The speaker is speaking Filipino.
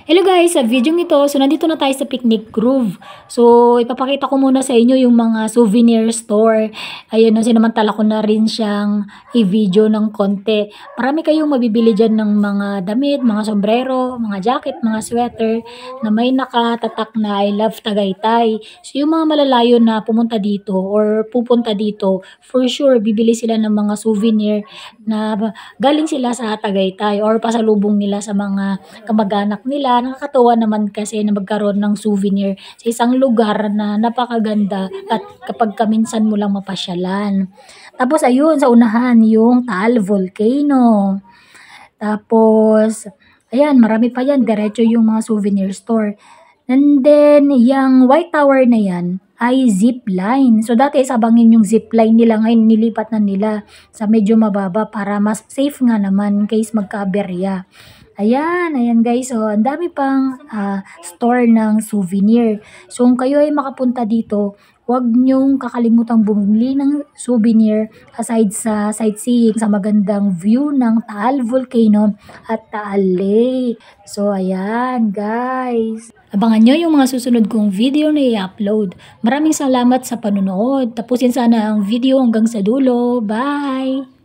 Hello guys, sa video ito, so nandito na tayo sa Picnic Grove. So, ipapakita ko muna sa inyo yung mga souvenir store. Ayun, no, sinamantala ko na rin siyang i-video ng konti. Marami kayong mabibili dyan ng mga damit, mga sombrero, mga jacket, mga sweater na may nakatatak na I love Tagaytay. So, yung mga malalayo na pumunta dito or pupunta dito, for sure, bibili sila ng mga souvenir na galing sila sa Tagaytay or pasalubong nila sa mga kamag-anak nila. Nakakatuwa naman kasi na magkaroon ng souvenir sa isang lugar na napakaganda at kapag kaminsan mo lang mapasyalan. Tapos ayun, sa unahan yung Taal Volcano. Tapos, ayan, marami pa yan. Diretso yung mga souvenir store. And then, yung White Tower na yan ay zip line. So, dati sabangin yung zip line nila. Ngayon, nilipat na nila sa medyo mababa para mas safe nga naman in case magka-aberya. Ayan guys. So, ang dami pang store ng souvenir. So, kung kayo ay makapunta dito, huwag niyong kakalimutang bumili ng souvenir aside sa sightseeing sa magandang view ng Taal Volcano at Taal Lake. So, ayan guys. Abangan nyo yung mga susunod kong video na i-upload. Maraming salamat sa panunood. Tapusin sana ang video hanggang sa dulo. Bye!